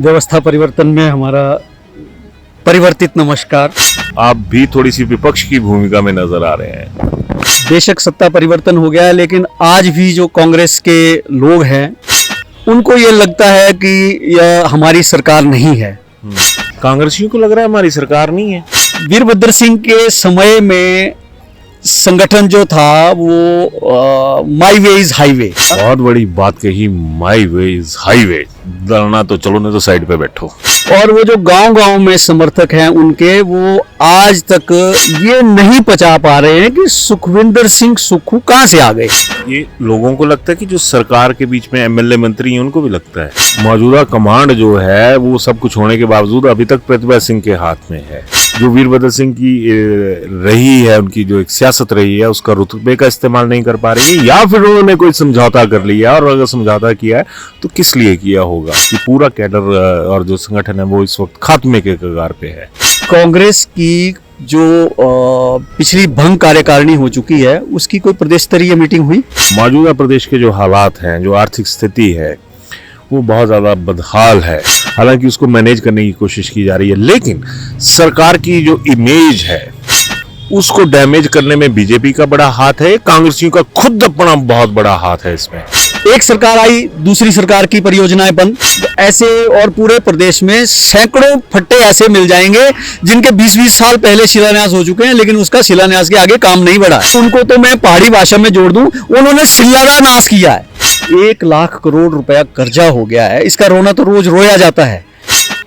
व्यवस्था परिवर्तन में हमारा परिवर्तित नमस्कार। आप भी थोड़ी सी विपक्ष की भूमिका में नजर आ रहे हैं। बेशक सत्ता परिवर्तन हो गया है, लेकिन आज भी जो कांग्रेस के लोग हैं उनको ये लगता है कि यह हमारी सरकार नहीं है। कांग्रेसियों को लग रहा है हमारी सरकार नहीं है। वीरभद्र सिंह के समय में संगठन जो था वो माई वे इज हाईवे। बहुत बड़ी बात कही, माई वे इज हाईवे। डरना तो चलो, नहीं तो साइड पे बैठो। और वो जो गांव-गांव में समर्थक हैं उनके, वो आज तक ये नहीं पचा पा रहे हैं कि सुखविंदर सिंह सुक्खू कहां से आ गए। ये लोगों को लगता है कि जो सरकार के बीच में एमएलए मंत्री हैं उनको भी लगता है। मौजूदा कमांड जो है वो सब कुछ होने के बावजूद अभी तक प्रतिभा सिंह के हाथ में है। जो वीरभद्र सिंह की रही है, उनकी जो एक सियासत रही है, उसका रुतबे का इस्तेमाल नहीं कर पा रही है, या फिर उन्होंने कोई समझौता कर लिया, और अगर समझौता किया है तो किस लिए किया होगा। कि पूरा कैडर और जो संगठन है वो इस वक्त खात्मे के कगार पे है। कांग्रेस की जो पिछली भंग कार्यकारिणी हो चुकी है, उसकी कोई प्रदेश स्तरीय मीटिंग हुई? मौजूदा प्रदेश के जो हालात हैं, जो आर्थिक स्थिति है, वो बहुत ज्यादा बदहाल है। हालांकि उसको मैनेज करने की कोशिश की जा रही है, लेकिन सरकार की जो इमेज है उसको डैमेज करने में बीजेपी का बड़ा हाथ है, कांग्रेसियों का खुद अपना बहुत बड़ा हाथ है इसमें। एक सरकार आई, दूसरी सरकार की परियोजनाएं बंद, ऐसे और पूरे प्रदेश में सैकड़ों फट्टे ऐसे मिल जाएंगे जिनके 20-20 साल पहले शिलान्यास हो चुके हैं, लेकिन उसका शिलान्यास के आगे काम नहीं बढ़ा। उनको तो मैं पहाड़ी भाषा में जोड़ दूं, उन्होंने सिल्लारा नाश किया है। 1 लाख करोड़ रुपया कर्जा हो गया है। इसका रोना तो रोज रोया जाता है,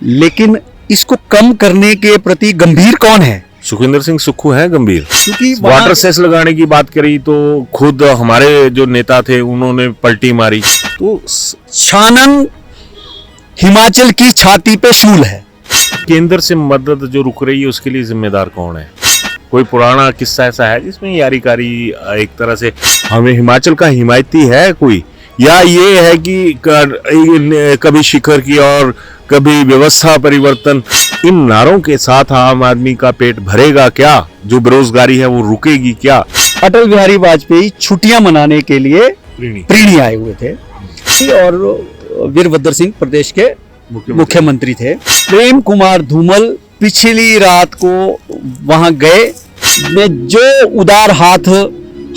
लेकिन इसको कम करने के प्रति गंभीर कौन है? सुखविंदर सिंह सुक्खू है गंभीर। क्योंकि वाटर सेस लगाने की बात करी तो खुद हमारे जो नेता थे उन्होंने पलटी मारी। तो छानन हिमाचल की छाती पे शूल है। केंद्र से मदद जो रुक रही है उसके लिए जिम्मेदार कौन है? कोई पुराना किस्सा ऐसा है जिसमें यारीकारी एक तरह से हमें हिमाचल का हिमायती है कोई, या ये है कि कभी शिखर की और कभी व्यवस्था परिवर्तन, इन नारों के साथ आम आदमी का पेट भरेगा क्या? जो बेरोजगारी है वो रुकेगी क्या? अटल बिहारी वाजपेयी छुट्टियां मनाने के लिए प्रीणी आए हुए थे और वीरभद्र सिंह प्रदेश के मुख्यमंत्री थे। प्रेम कुमार धूमल पिछली रात को वहां गए, में जो उदार हाथ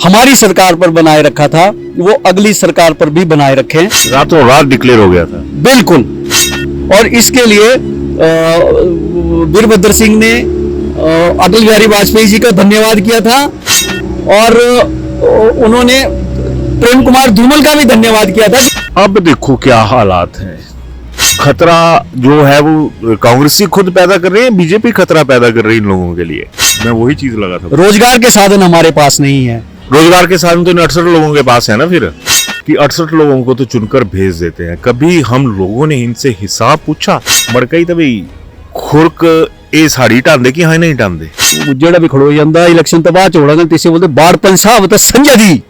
हमारी सरकार पर बनाए रखा था वो अगली सरकार पर भी बनाए रखे। रातों रात डिक्लेयर हो गया था। बिल्कुल। और इसके लिए वीरभद्र सिंह ने अटल बिहारी वाजपेयी जी का धन्यवाद किया था, और उन्होंने प्रेम कुमार धूमल का भी धन्यवाद किया था। अब देखो क्या हालात हैं। खतरा जो है वो कांग्रेसी खुद पैदा कर रही है, बीजेपी खतरा पैदा कर रही है इन लोगों के लिए। मैं वही चीज लगा था। रोजगार के साधन हमारे पास नहीं है। रोजगार के साधन तो 68 लोगों के पास है ना, फिर कि 68 लोगों को तो चुनकर भेज देते हैं। कभी हम लोगों ने इनसे हिसाब पूछा? मड़कई तभी खुरक ए साड़ी टांदे कि हाँ नहीं टांदे। जेड़ा भी खड़ो जांदा इलेक्शन तो बाद चोड़ा तीसरे बोलते बाढ़ पंसाब तो संजय दी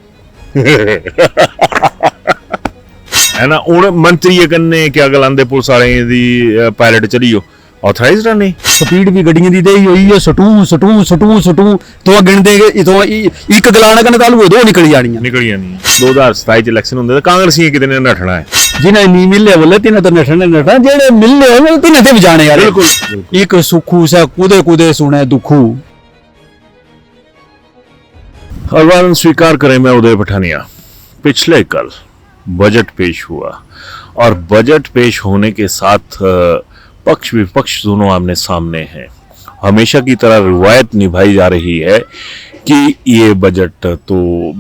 है ना। उन मंत्री कन्ने क्या गलांदे पुलिस वाले दी पायलट चलियो ऑथराइज्ड नहीं। स्पीड भी गड्डियां दी देई होई है, सटू सटू सटू सटू तो गिन देगे तो एक गलाना कने तालू दो निकल जानियां 2027 इलेक्शन ਹੁੰਦੇ ਤਾਂ ਕਾਂਗਰਸੀ ਕਿਤੇ ਨਠਣਾ ਹੈ। जिन्हें नहीं मिले बोले तिन्हें तो नठना जेड़े मिले हो तिन्हें तो भी जाने यार। बिल्कुल। एक सुखू से कूदे कूदे सुने दुखू। अभिवादन स्वीकार करें मैं उदय पठानिया। पिछले कल बजट पेश हुआ और बजट पेश होने के साथ पक्ष विपक्ष दोनों आमने सामने हैं। हमेशा की तरह रिवायत निभाई जा रही है कि ये बजट तो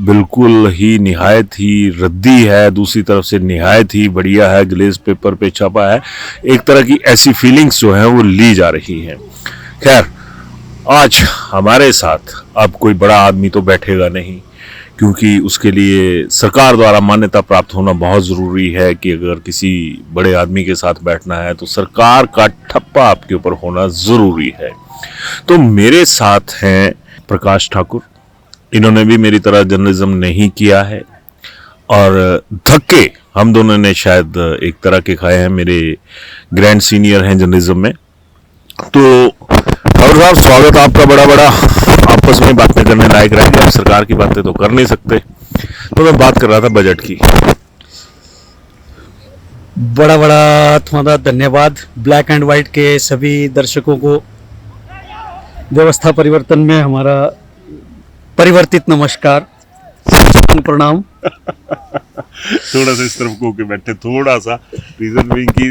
बिल्कुल ही निहायत ही रद्दी है, दूसरी तरफ से निहायत ही बढ़िया है, ग्लेज पेपर पे छपा है। एक तरह की ऐसी फीलिंग्स जो है वो ली जा रही हैं। खैर, आज हमारे साथ अब कोई बड़ा आदमी तो बैठेगा नहीं, क्योंकि उसके लिए सरकार द्वारा मान्यता प्राप्त होना बहुत ज़रूरी है कि अगर किसी बड़े आदमी के साथ बैठना है तो सरकार का ठप्पा आपके ऊपर होना ज़रूरी है। तो मेरे साथ हैं प्रकाश ठाकुर। इन्होंने भी मेरी तरह जर्नलिज्म नहीं किया है और धक्के हम दोनों ने शायद एक तरह के खाए हैं। मेरे ग्रैंड सीनियर हैं जर्नलिज्म में। तो ठाकुर साहब, स्वागत आपका। बड़ा आपस में बातें करने लायक रहेंगे, आप सरकार की बातें तो कर नहीं सकते। तो मैं बात कर रहा था बजट की। बड़ा बड़ा थोड़ा धन्यवाद ब्लैक एंड वाइट के सभी दर्शकों को। व्यवस्था परिवर्तन में हमारा परिवर्तित नमस्कार, प्रणाम। थोड़ा सा इस तरफ को के बैठे, थोड़ा सा रीजन भी की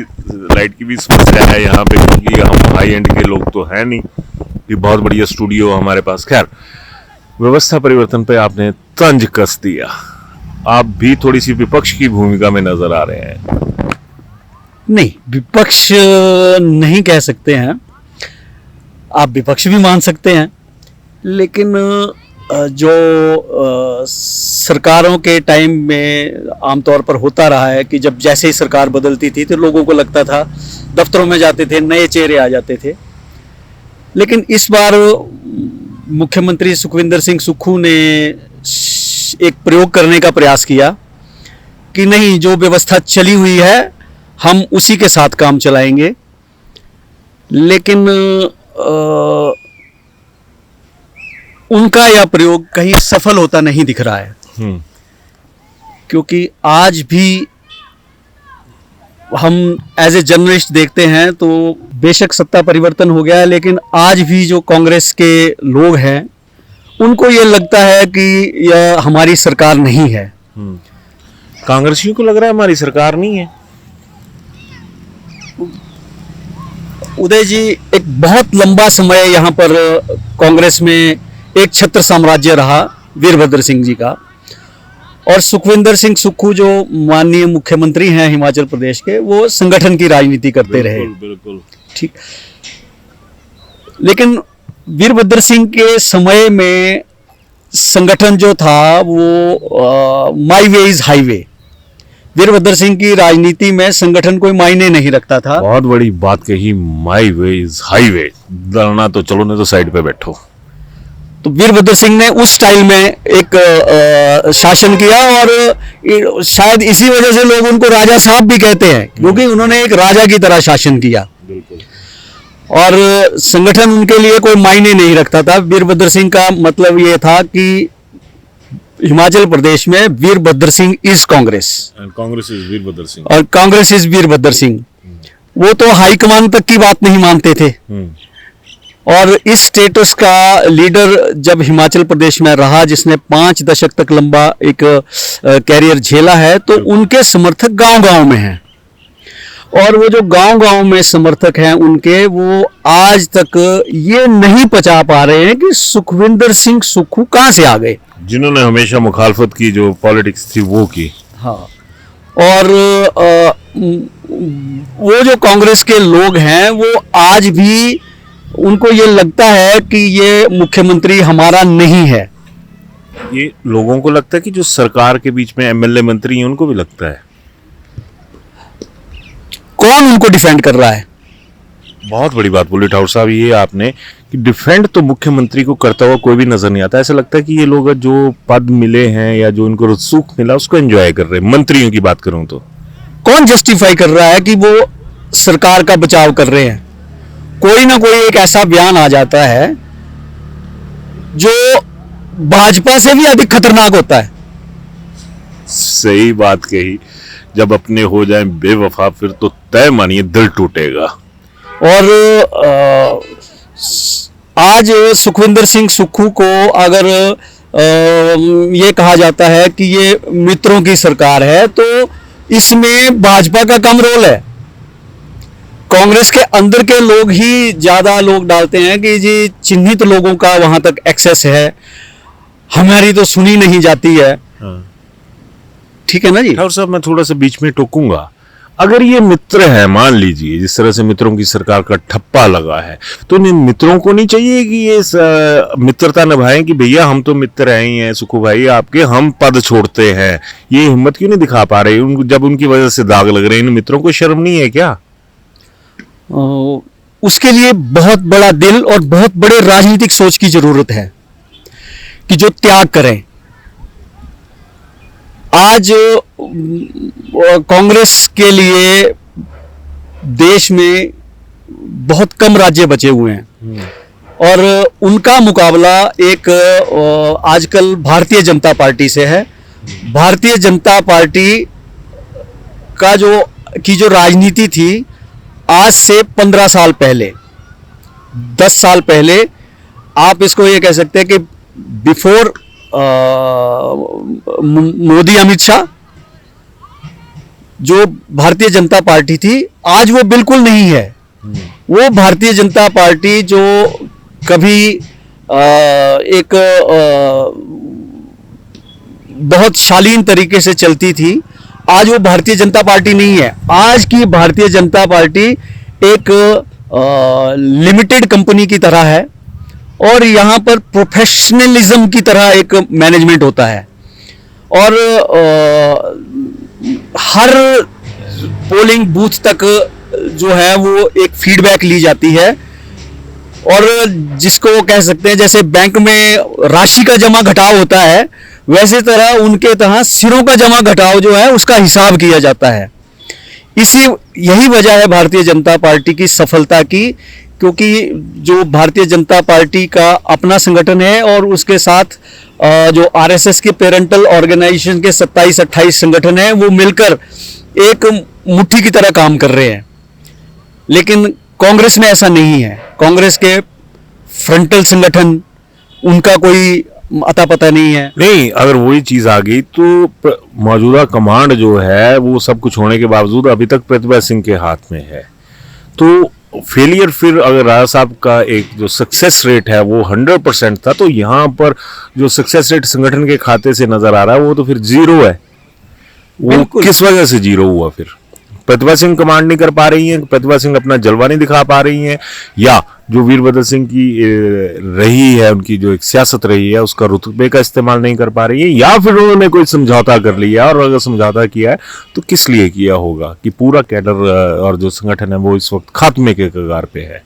लाइट की भी समस्या है यहाँ पे, क्योंकि हम हाई एंड के लोग तो है नहीं। ये बहुत बढ़िया स्टूडियो हमारे पास। खैर, व्यवस्था परिवर्तन पे आपने तंज कस दिया, आप भी थोड़ी सी विपक्ष की भूमिका में नजर आ रहे हैं। नहीं, विपक्ष नहीं कह सकते हैं, आप विपक्ष भी मान सकते हैं, लेकिन जो सरकारों के टाइम में आमतौर पर होता रहा है कि जब जैसे ही सरकार बदलती थी तो लोगों को लगता था, दफ्तरों में जाते थे नए चेहरे आ जाते थे। लेकिन इस बार मुख्यमंत्री सुखविंदर सिंह सुक्खू ने एक प्रयोग करने का प्रयास किया कि नहीं, जो व्यवस्था चली हुई है हम उसी के साथ काम चलाएंगे। लेकिन उनका यह प्रयोग कहीं सफल होता नहीं दिख रहा है, क्योंकि आज भी हम एज ए जर्नलिस्ट देखते हैं तो बेशक सत्ता परिवर्तन हो गया है, लेकिन आज भी जो कांग्रेस के लोग हैं उनको ये लगता है कि यह हमारी सरकार नहीं है। कांग्रेसियों को लग रहा है हमारी सरकार नहीं है। उदय जी, एक बहुत लंबा समय यहाँ पर कांग्रेस में एक छत्र साम्राज्य रहा वीरभद्र सिंह जी का, और सुखविंदर सिंह सुक्खू जो माननीय मुख्यमंत्री हैं हिमाचल प्रदेश के, वो संगठन की राजनीति करते रहे। बिल्कुल ठीक। लेकिन वीरभद्र सिंह के समय में संगठन जो था वो my way is highway. Virbhadra Singh की राजनीति में संगठन कोई मायने नहीं रखता था। बहुत बड़ी बात कही, माई वे इज हाईवे। लड़ना तो चलो, नहीं तो साइड पे बैठो। तो वीरभद्र सिंह ने उस स्टाइल में एक शासन किया, और शायद इसी वजह से लोग उनको राजा साहब भी कहते हैं, क्योंकि उन्होंने एक राजा की तरह शासन किया। बिल्कुल। और संगठन उनके लिए कोई मायने नहीं रखता था। वीरभद्र सिंह का मतलब ये था कि हिमाचल प्रदेश में वीरभद्र सिंह इज कांग्रेस, कांग्रेस इज वीरभद्र सिंह, और कांग्रेस इज वीरभद्र सिंह। वो तो हाईकमान तक की बात नहीं मानते थे। और इस स्टेटस का लीडर जब हिमाचल प्रदेश में रहा, जिसने 5 दशक तक लंबा एक कैरियर झेला है, तो उनके समर्थक गांव-गांव में हैं। और वो जो गांव-गांव में समर्थक हैं उनके, वो आज तक ये नहीं पचा पा रहे हैं कि सुखविंदर सिंह सुक्खू कहां से आ गए, जिन्होंने हमेशा मुखालफत की, जो पॉलिटिक्स थी वो की। हाँ। और वो जो कांग्रेस के लोग हैं, वो आज भी उनको ये लगता है कि ये मुख्यमंत्री हमारा नहीं है। ये लोगों को लगता है कि जो सरकार के बीच में एमएलए मंत्री हैं उनको भी लगता है। कौन उनको डिफेंड कर रहा है? बहुत बड़ी बात बोली ठाकुर साहब ये आपने, कि डिफेंड तो मुख्यमंत्री को करता हुआ कोई भी नजर नहीं आता। ऐसा लगता है कि ये लोग जो पद मिले हैं या जो इनको सुख मिला उसको एंजॉय कर रहे हैं। मंत्रियों की बात करूं तो कौन जस्टिफाई कर रहा है कि वो सरकार का बचाव कर रहे हैं? कोई ना कोई एक ऐसा बयान आ जाता है जो भाजपा से भी अधिक खतरनाक होता है। सही बात कही, जब अपने हो जाए बेवफा फिर तो तय मानिए दिल टूटेगा। और आज सुखविंदर सिंह सुक्खू को अगर ये कहा जाता है कि ये मित्रों की सरकार है, तो इसमें भाजपा का कम रोल है। कांग्रेस के अंदर के लोग ही ज्यादा लोग डालते हैं कि जी चिन्हित लोगों का वहां तक एक्सेस है, हमारी तो सुनी नहीं जाती है। ठीक है ना जी? ठाकुर साहब, मैं थोड़ा सा बीच में टोकूंगा। अगर ये मित्र है, मान लीजिए जिस तरह से मित्रों की सरकार का ठप्पा लगा है, तो इन मित्रों को नहीं चाहिए कि ये मित्रता निभाएं कि भैया हम तो मित्र हैं ही हैं सुखू भाई आपके, हम पद छोड़ते हैं। ये हिम्मत क्यों नहीं दिखा पा रहे? जब उनकी वजह से दाग लग रहे हैं, इन मित्रों को शर्म नहीं है क्या? उसके लिए बहुत बड़ा दिल और बहुत बड़े राजनीतिक सोच की जरूरत है कि जो त्याग करें। आज कांग्रेस के लिए देश में बहुत कम राज्य बचे हुए हैं, और उनका मुकाबला एक आजकल भारतीय जनता पार्टी से है। भारतीय जनता पार्टी का जो की जो राजनीति थी आज से 15 साल पहले, 10 साल पहले, आप इसको ये कह सकते हैं कि बिफोर मोदी अमित शाह जो भारतीय जनता पार्टी थी, आज वो बिल्कुल नहीं है। वो भारतीय जनता पार्टी जो कभी एक बहुत शालीन तरीके से चलती थी, आज वो भारतीय जनता पार्टी नहीं है। आज की भारतीय जनता पार्टी एक लिमिटेड कंपनी की तरह है और यहाँ पर प्रोफेशनलिज्म की तरह एक मैनेजमेंट होता है और हर पोलिंग बूथ तक जो है वो एक फीडबैक ली जाती है और जिसको कह सकते हैं जैसे बैंक में राशि का जमा घटाव होता है, वैसे तरह उनके तहाँ सिरों का जमा घटाव जो है उसका हिसाब किया जाता है। यही वजह है भारतीय जनता पार्टी की सफलता की, क्योंकि जो भारतीय जनता पार्टी का अपना संगठन है और उसके साथ जो आरएसएस के पेरेंटल ऑर्गेनाइजेशन के 27-28 संगठन है, वो मिलकर एक मुट्ठी की तरह काम कर रहे हैं। लेकिन कांग्रेस में ऐसा नहीं है। कांग्रेस के फ्रंटल संगठन, उनका कोई अता पता नहीं है। नहीं, अगर वही चीज आ गई तो मौजूदा कमांड जो है वो सब कुछ होने के बावजूद अभी तक प्रतिभा सिंह के हाथ में है। तो फेलियर फिर अगर राजा साहब का एक जो सक्सेस रेट है वो 100% था, तो यहाँ पर जो सक्सेस रेट संगठन के खाते से नजर आ रहा है वो तो फिर जीरो है। वो किस वजह से जीरो हुआ? फिर प्रतिभा सिंह कमांड नहीं कर पा रही हैं, प्रतिभा सिंह अपना जलवा नहीं दिखा पा रही हैं, या जो वीरभद्र सिंह की रही है, उनकी जो एक सियासत रही है उसका रुतबे का इस्तेमाल नहीं कर पा रही है, या फिर उन्होंने कोई समझौता कर लिया, और अगर समझौता किया है तो किस लिए किया होगा कि पूरा कैडर और जो संगठन है वो इस वक्त खात्मे के कगार पे है।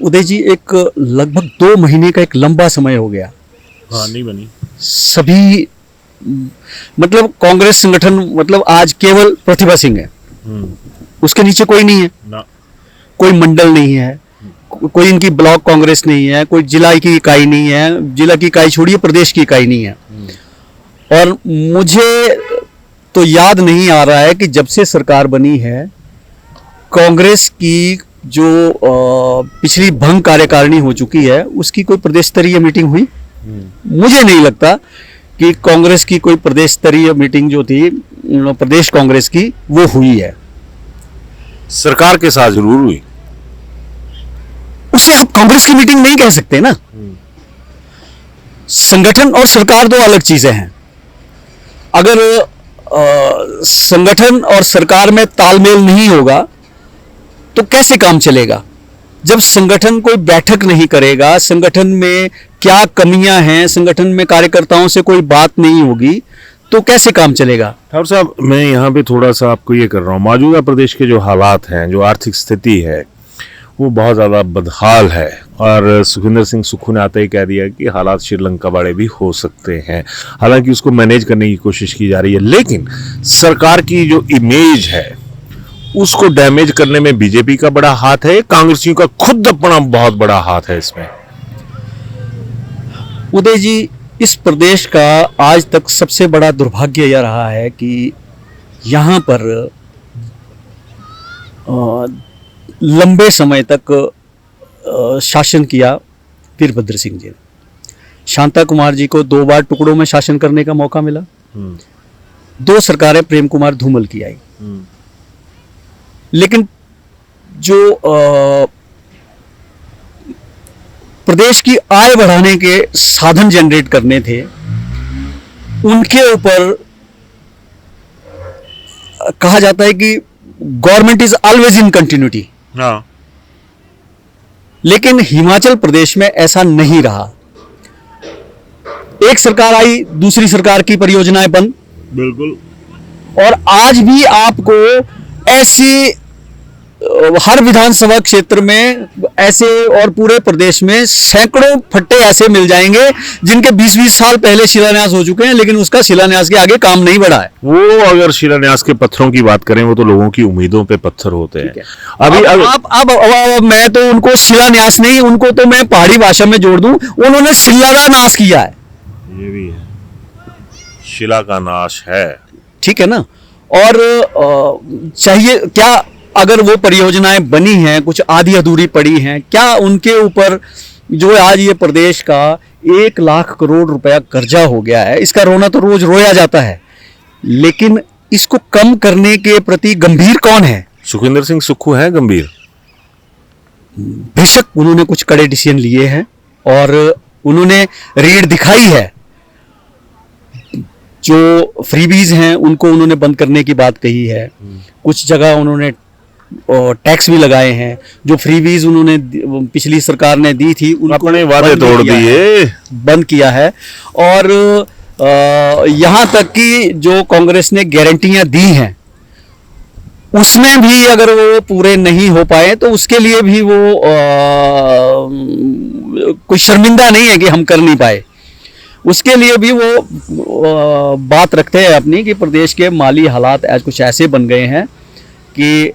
उदय जी, एक लगभग 2 महीने का एक लंबा समय हो गया। हाँ, नहीं बनी सभी मतलब कांग्रेस संगठन, मतलब आज केवल प्रतिभा सिंह है, उसके नीचे कोई नहीं है ना। कोई मंडल नहीं है, कोई इनकी ब्लॉक कांग्रेस नहीं है, कोई जिला की इकाई नहीं है, जिला की इकाई छोड़िए प्रदेश की इकाई नहीं है। और मुझे तो याद नहीं आ रहा है कि जब से सरकार बनी है कांग्रेस की जो पिछली भंग कार्यकारिणी हो चुकी है उसकी कोई प्रदेश स्तरीय मीटिंग हुई। मुझे नहीं लगता कि कांग्रेस की कोई प्रदेश स्तरीय मीटिंग जो थी प्रदेश कांग्रेस की वो हुई है। सरकार के साथ जरूर हुई, उसे आप कांग्रेस की मीटिंग नहीं कह सकते ना। संगठन और सरकार दो अलग चीजें हैं। अगर संगठन और सरकार में तालमेल नहीं होगा तो कैसे काम चलेगा? जब संगठन कोई बैठक नहीं करेगा, संगठन में क्या कमियां हैं, संगठन में कार्यकर्ताओं से कोई बात नहीं होगी, तो कैसे काम चलेगा? ठाकुर साहब, मैं यहाँ पे थोड़ा सा आपको ये कर रहा हूँ, मौजूदा प्रदेश के जो हालात हैं, जो आर्थिक स्थिति है वो बहुत ज़्यादा बदहाल है, और सुखविंदर सिंह सुक्खू ने आते ही कह दिया कि हालात श्रीलंका वाले भी हो सकते हैं। हालांकि उसको मैनेज करने की कोशिश की जा रही है, लेकिन सरकार की जो इमेज है उसको डैमेज करने में बीजेपी का बड़ा हाथ है, कांग्रेसियों का खुद अपना बहुत बड़ा हाथ है इसमें। उदय जी, इस प्रदेश का आज तक सबसे बड़ा दुर्भाग्य यह रहा है कि यहाँ पर लंबे समय तक शासन किया वीरभद्र सिंह जी ने। शांता कुमार जी को 2 बार टुकड़ों में शासन करने का मौका मिला। 2 सरकारें प्रेम कुमार धूमल की आई, लेकिन जो प्रदेश की आय बढ़ाने के साधन जनरेट करने थे उनके ऊपर कहा जाता है कि government is always in continuity. लेकिन हिमाचल प्रदेश में ऐसा नहीं रहा। एक सरकार आई, दूसरी सरकार की परियोजनाएं बंद। बिल्कुल। और आज भी आपको ऐसी हर विधानसभा क्षेत्र में ऐसे और पूरे प्रदेश में सैकड़ों फट्टे ऐसे मिल जाएंगे जिनके 20-20 साल पहले शिलान्यास हो चुके हैं, लेकिन उसका शिलान्यास के आगे काम नहीं बढ़ा है। वो अगर शिलान्यास के पत्थरों की बात करें, वो तो लोगों की उम्मीदों पे पत्थर होते हैं। अभी अब मैं तो उनको शिलान्यास नहीं, उनको तो मैं पहाड़ी भाषा में जोड़ दूं, उन्होंने शिला नाश किया है। ये भी है, शिला का नाश है, ठीक है ना। और चाहिए क्या, अगर वो परियोजनाएं बनी हैं, कुछ आधी अधूरी पड़ी हैं, क्या उनके ऊपर जो आज ये प्रदेश का 1 लाख करोड़ रुपया कर्जा हो गया है, इसका रोना तो रोज रोया जाता है, लेकिन इसको कम करने के प्रति गंभीर कौन है? सुखविंदर सिंह सुक्खू है गंभीर। बेशक उन्होंने कुछ कड़े डिसीजन लिए हैं और उन्होंने रीढ़ दिखाई है। जो फ्रीबीज हैं उनको उन्होंने बंद करने की बात कही है। कुछ जगह उन्होंने टैक्स भी लगाए हैं। जो फ्रीबीज उन्होंने पिछली सरकार ने दी थी उनको अपने वादे तोड़ दिए, बंद किया है। और यहाँ तक कि जो कांग्रेस ने गारंटियां दी हैं उसमें भी अगर वो पूरे नहीं हो पाए तो उसके लिए भी वो कोई शर्मिंदा नहीं है कि हम कर नहीं पाए। उसके लिए भी वो बात रखते हैं अपनी कि प्रदेश के माली हालात आज कुछ ऐसे बन गए हैं कि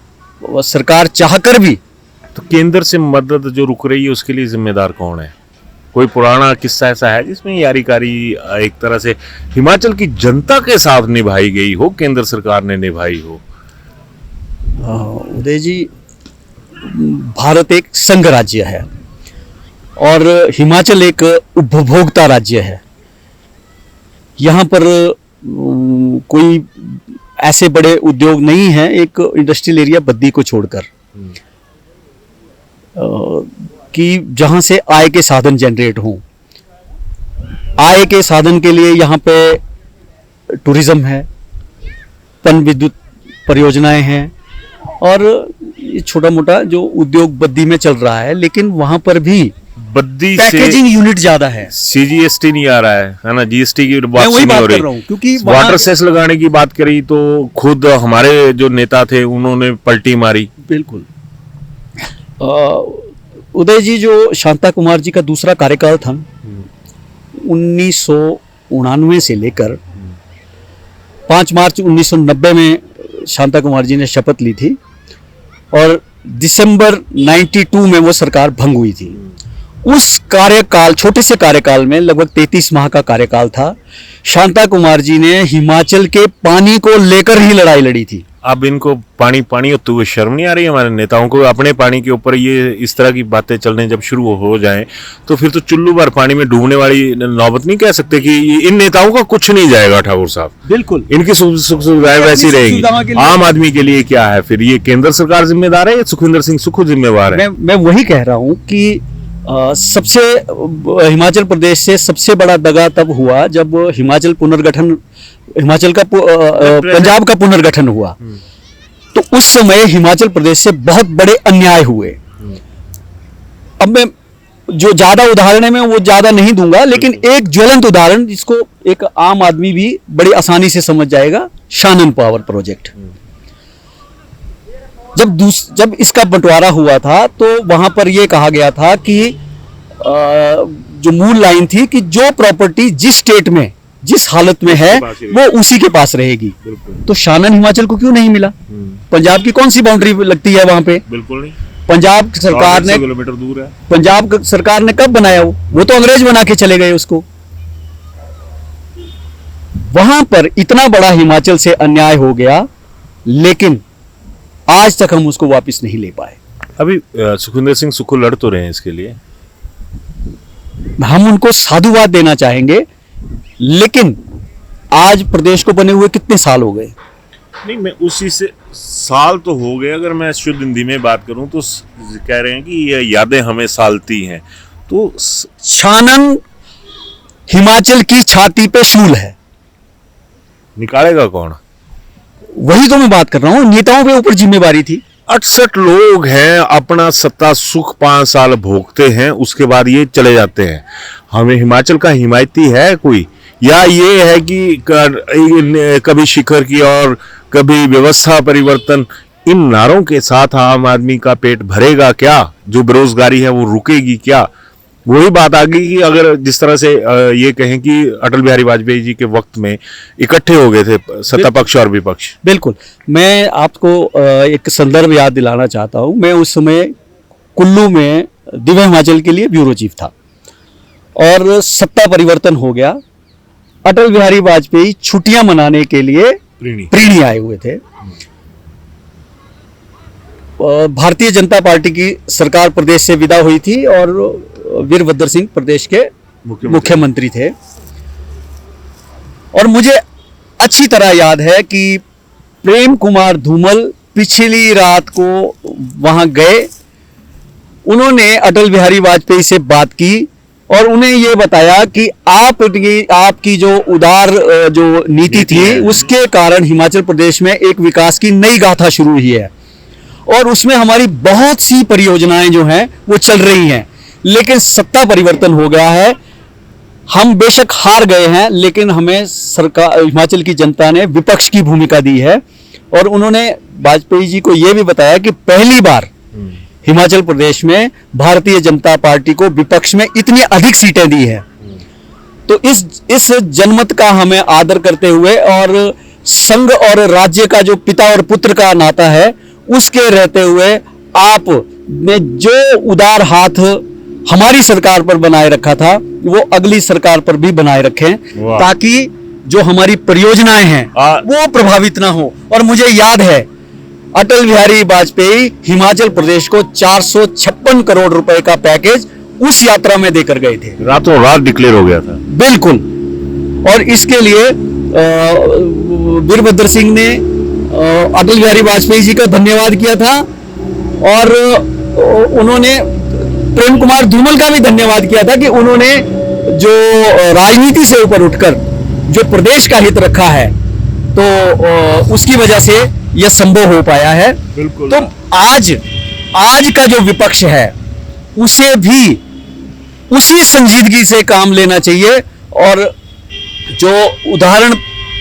सरकार चाहकर भी। तो केंद्र से मदद जो रुक रही है उसके लिए जिम्मेदार कौन है? कोई पुराना किस्सा ऐसा है जिसमें यारीकारी एक तरह से हिमाचल की जनता के साथ निभाई गई हो, केंद्र सरकार ने निभाई हो? उदय जी, भारत एक संघ राज्य है और हिमाचल एक उपभोक्ता राज्य है। यहाँ पर कोई ऐसे बड़े उद्योग नहीं हैं, एक इंडस्ट्रियल एरिया बद्दी को छोड़कर, कि जहाँ से आय के साधन जनरेट हों। आय के साधन के लिए यहाँ पे टूरिज्म है, पन विद्युत परियोजनाएं हैं और छोटा मोटा जो उद्योग बद्दी में चल रहा है, लेकिन वहाँ पर भी बद्दी पैकेजिंग यूनिट ज्यादा है। CGST नहीं आ रहा है ना, GST की बात वही नहीं हो बात कर रहा रही। हूँ, क्योंकि वाटर सेस लगाने की बात करी तो खुद हमारे जो नेता थे उन्होंने पलटी मारी। बिल्कुल। उदय जी, जो शांता कुमार जी का दूसरा कार्यकाल था 1999 से लेकर 5 मार्च 1990 में शांता कुमार जी ने शपथ ली थी और दिसंबर 92 में वो सरकार भंग हुई थी। उस कार्यकाल, छोटे से कार्यकाल में, लगभग 33 माह का कार्यकाल था, शांता कुमार जी ने हिमाचल के पानी को लेकर ही लड़ाई लड़ी थी। अब इनको पानी पानी होते हुए शर्म नहीं आ रही हमारे नेताओं को? अपने पानी के ऊपर ये इस तरह की बातें चलने जब शुरू हो जाएं तो फिर तो चुल्लू भर पानी में डूबने वाली नौबत नहीं कह सकते कि इन नेताओं का कुछ नहीं जाएगा। ठाकुर साहब, बिल्कुल इनकी सुख सुविधाएं वैसी रहेगी। आम आदमी के लिए क्या है फिर? ये केंद्र सरकार जिम्मेदार है या सुखविंदर सिंह सुक्खू जिम्मेवार है? मैं वही कह रहा हूँ कि सबसे हिमाचल प्रदेश से सबसे बड़ा दगा तब हुआ जब हिमाचल का पंजाब का पुनर्गठन हुआ, तो उस समय हिमाचल प्रदेश से बहुत बड़े अन्याय हुए। अब मैं जो ज्यादा उदाहरण है मैं वो ज्यादा नहीं दूंगा, लेकिन एक ज्वलंत उदाहरण जिसको एक आम आदमी भी बड़ी आसानी से समझ जाएगा, शानन पावर प्रोजेक्ट। जब इसका बंटवारा हुआ था तो वहां पर यह कहा गया था कि जो मूल लाइन थी कि जो प्रॉपर्टी जिस स्टेट में जिस हालत में है वो उसी के पास रहेगी। तो शानन हिमाचल को क्यों नहीं मिला? पंजाब की कौन सी बाउंड्री लगती है वहां पे? बिल्कुल नहीं। पंजाब सरकार ने किलोमीटर दूर है। पंजाब सरकार ने कब बनाया? वो तो अंग्रेज बना के चले गए उसको। वहां पर इतना बड़ा हिमाचल से अन्याय हो गया, लेकिन आज तक हम उसको वापस नहीं ले पाए। अभी सुखविंदर सिंह सुक्खू लड़ तो रहे हैं इसके लिए, हम उनको साधुवाद देना चाहेंगे, लेकिन आज प्रदेश को बने हुए कितने साल हो गए? नहीं, मैं उसी से साल तो हो गए। अगर मैं शुद्ध हिंदी में बात करूं तो कह रहे हैं कि ये यादें हमें सालती हैं। तो शानन हिमाचल की छाती पे शूल है, निकालेगा कौन? वही तो मैं बात कर रहा हूं। नेताओं पे ऊपर जिम्मेवारी थी। 68 लोग हैं, अपना सत्ता सुख 5 साल भोगते हैं, उसके बाद ये चले जाते हैं। हमें हिमाचल का हिमायती है कोई, या ये है कि कभी शिखर की और कभी व्यवस्था परिवर्तन? इन नारों के साथ आम आदमी का पेट भरेगा क्या? जो बेरोजगारी है वो रुकेगी क्या? वही बात आ गई कि अगर जिस तरह से ये कहें कि अटल बिहारी वाजपेयी जी के वक्त में इकट्ठे हो गए थे सत्ता पक्ष और विपक्ष। बिल्कुल, मैं आपको एक संदर्भ याद दिलाना चाहता हूं। मैं उस समय कुल्लू में दिव्य हिमाचल के लिए ब्यूरो चीफ था और सत्ता परिवर्तन हो गया। अटल बिहारी वाजपेयी छुट्टियां मनाने के लिए प्रीणी आए हुए थे। भारतीय जनता पार्टी की सरकार प्रदेश से विदा हुई थी और वीरभद्र सिंह प्रदेश के मुख्यमंत्री थे। और मुझे अच्छी तरह याद है कि प्रेम कुमार धूमल पिछली रात को वहां गए, उन्होंने अटल बिहारी वाजपेयी से बात की और उन्हें यह बताया कि आपकी जो उदार जो नीति थी उसके कारण हिमाचल प्रदेश में एक विकास की नई गाथा शुरू हुई है और उसमें हमारी बहुत सी परियोजनाएं जो हैं वो चल रही हैं, लेकिन सत्ता परिवर्तन हो गया है। हम बेशक हार गए हैं, लेकिन हमें सरकार, हिमाचल की जनता ने विपक्ष की भूमिका दी है। और उन्होंने वाजपेयी जी को यह भी बताया कि पहली बार हिमाचल प्रदेश में भारतीय जनता पार्टी को विपक्ष में इतनी अधिक सीटें दी है। तो इस जनमत का हमें आदर करते हुए और संघ और राज्य का जो पिता और पुत्र का नाता है उसके रहते हुए आप ने जो उदार हाथ हमारी सरकार पर बनाए रखा था वो अगली सरकार पर भी बनाए रखें, ताकि जो हमारी परियोजनाएं हैं वो प्रभावित ना हो। और मुझे याद है अटल बिहारी वाजपेयी हिमाचल प्रदेश को 456 करोड़ रुपए का पैकेज उस यात्रा में देकर गए थे। रातों रात डिक्लेयर हो गया था। बिल्कुल। और इसके लिए वीरभद्र सिंह ने अटल बिहारी वाजपेयी जी का धन्यवाद किया था और उन्होंने प्रेम कुमार धूमल का भी धन्यवाद किया था कि उन्होंने जो राजनीति से ऊपर उठकर जो प्रदेश का हित रखा है, तो उसकी वजह से यह संभव हो पाया है। बिल्कुल। तो आज का जो विपक्ष है उसे भी उसी संजीदगी से काम लेना चाहिए। और जो उदाहरण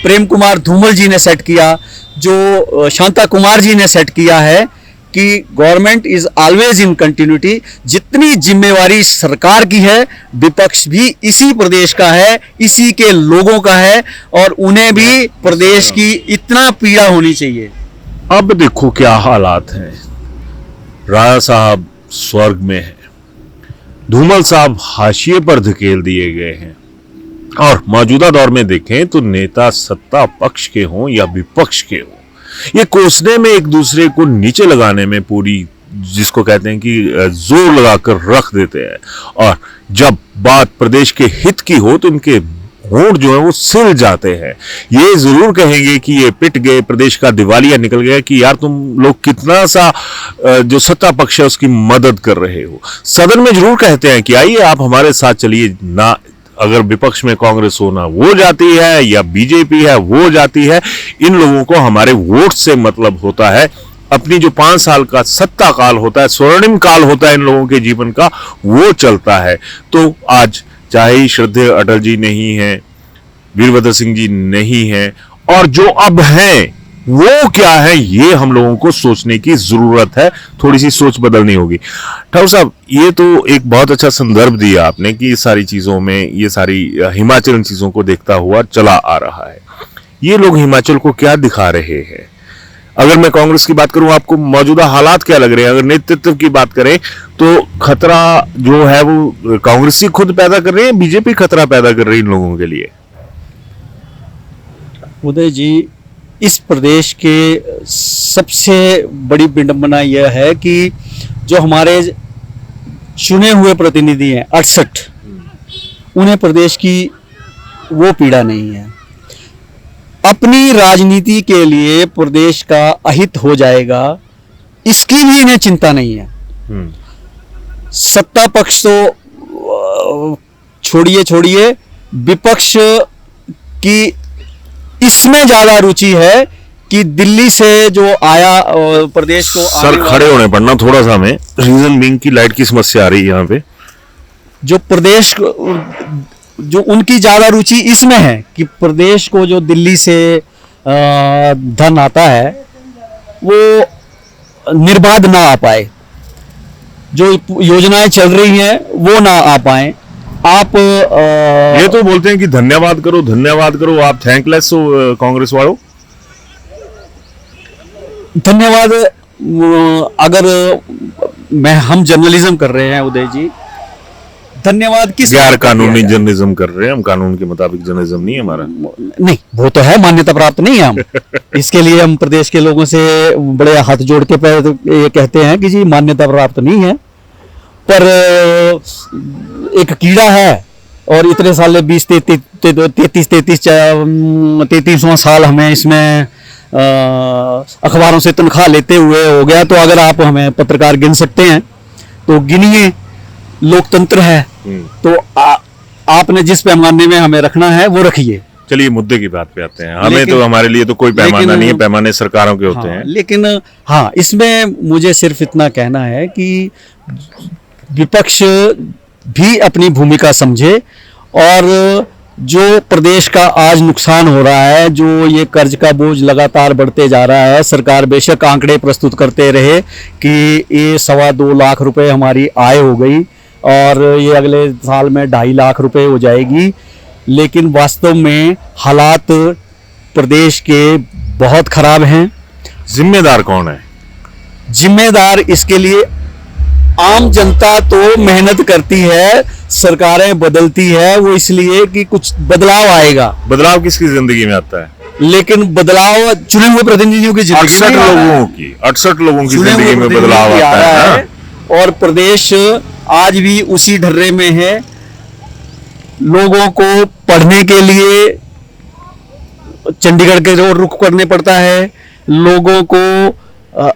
प्रेम कुमार धूमल जी ने सेट किया, जो शांता कुमार जी ने सेट किया है कि government is always in continuity, जितनी जिम्मेवारी सरकार की है विपक्ष भी इसी प्रदेश का है, इसी के लोगों का है और उन्हें भी प्रदेश की इतना पीड़ा होनी चाहिए। अब देखो क्या हालात हैं। राणा साहब स्वर्ग में हैं, धूमल साहब हाशिए पर धकेल दिए गए हैं और मौजूदा दौर में देखें तो नेता सत्ता पक्ष के हों या विपक्ष के हों, ये कोसने में एक दूसरे को नीचे लगाने में पूरी, जिसको कहते हैं कि जोर लगाकर रख देते हैं। और जब बात प्रदेश के हित की हो तो इनके होंठ जो है वो सिल जाते हैं। ये जरूर कहेंगे कि ये पिट गए, प्रदेश का दिवालिया निकल गया कि यार तुम लोग कितना सा जो सत्ता पक्ष है उसकी मदद कर रहे हो। सदन में जरूर कहते हैं कि आइए आप हमारे साथ चलिए ना, अगर विपक्ष में कांग्रेस होना वो जाती है या बीजेपी है वो जाती है, इन लोगों को हमारे वोट से मतलब होता है। अपनी जो 5 साल का सत्ता काल होता है, स्वर्णिम काल होता है इन लोगों के जीवन का, वो चलता है। तो आज चाहे श्रद्धेय अटल जी नहीं है, वीरभद्र सिंह जी नहीं है, और जो अब हैं वो क्या है, ये हम लोगों को सोचने की जरूरत है। थोड़ी सी सोच बदलनी होगी। ठाकुर साहब, ये तो एक बहुत अच्छा संदर्भ दिया आपने कि ये सारी चीजों में, ये सारी हिमाचल इन चीजों को देखता हुआ चला आ रहा है। ये लोग हिमाचल को क्या दिखा रहे हैं? अगर मैं कांग्रेस की बात करूं, आपको मौजूदा हालात क्या लग रहे हैं? अगर नेतृत्व की बात करें तो खतरा जो है वो कांग्रेस ही खुद पैदा कर रही है, बीजेपी खतरा पैदा कर रही है इन लोगों के लिए? उदय जी, इस प्रदेश के सबसे बड़ी विडंबना यह है कि जो हमारे चुने हुए प्रतिनिधि हैं 68, उन्हें प्रदेश की वो पीड़ा नहीं है। अपनी राजनीति के लिए प्रदेश का अहित हो जाएगा इसकी भी इन्हें चिंता नहीं है। सत्ता पक्ष तो छोड़िए, विपक्ष की इसमें ज्यादा रुचि है कि दिल्ली से जो आया प्रदेश को सर खड़े होने पड़ना थोड़ा सा, हमें रीजन बीइंग की लाइट की समस्या आ रही है यहाँ पे। जो प्रदेश जो उनकी ज्यादा रुचि इसमें है कि प्रदेश को जो दिल्ली से धन आता है वो निर्बाध ना आ पाए, जो योजनाएं चल रही हैं वो ना आ पाए। आप ये तो बोलते हैं कि धन्यवाद करो, आप थैंकलेस हो कांग्रेस वालों। धन्यवाद, अगर हम जर्नलिज्म कर रहे हैं उदय जी, धन्यवाद किस गैर बात का कानूनी किया जाए? जर्नलिज्म कर रहे हैं हम, कानून के मुताबिक जर्नलिज्म नहीं है हमारा। नहीं, वो तो है, मान्यता प्राप्त नहीं है हम इसके लिए हम प्रदेश के लोगों से बड़े हाथ जोड़ के ये कहते हैं कि जी मान्यता प्राप्त नहीं है, पर एक कीड़ा है और इतने साल 33वां साल हमें इसमें अखबारों से तनख्वाह लेते हुए हो गया। तो अगर आप हमें पत्रकार गिन सकते हैं तो गिनिए, लोकतंत्र है तो आपने जिस पैमाने में हमें रखना है वो रखिए। चलिए मुद्दे की बात पे आते हैं। हमें तो, हमारे लिए तो कोई पैमाना नहीं है, पैमाने सरकारों के होते हैं। लेकिन हाँ, इसमें मुझे सिर्फ इतना कहना है कि विपक्ष भी अपनी भूमिका समझे और जो प्रदेश का आज नुकसान हो रहा है, जो ये कर्ज का बोझ लगातार बढ़ते जा रहा है, सरकार बेशक आंकड़े प्रस्तुत करते रहे कि ये 2.25 लाख रुपए हमारी आय हो गई और ये अगले साल में 2.5 लाख रुपए हो जाएगी, लेकिन वास्तव में हालात प्रदेश के बहुत खराब हैं। जिम्मेदार कौन है? जिम्मेदार इसके लिए आम जनता तो मेहनत करती है, सरकारें बदलती है वो इसलिए कि कुछ बदलाव आएगा। बदलाव किसकी जिंदगी में आता है? लेकिन बदलाव चुने हुए प्रतिनिधियों की जिंदगी में 68 लोगों की जिंदगी में बदलाव आता है। और प्रदेश आज भी उसी ढर्रे में है। लोगों को पढ़ने के लिए चंडीगढ़ के रोड रुख करने पड़ता है, लोगों को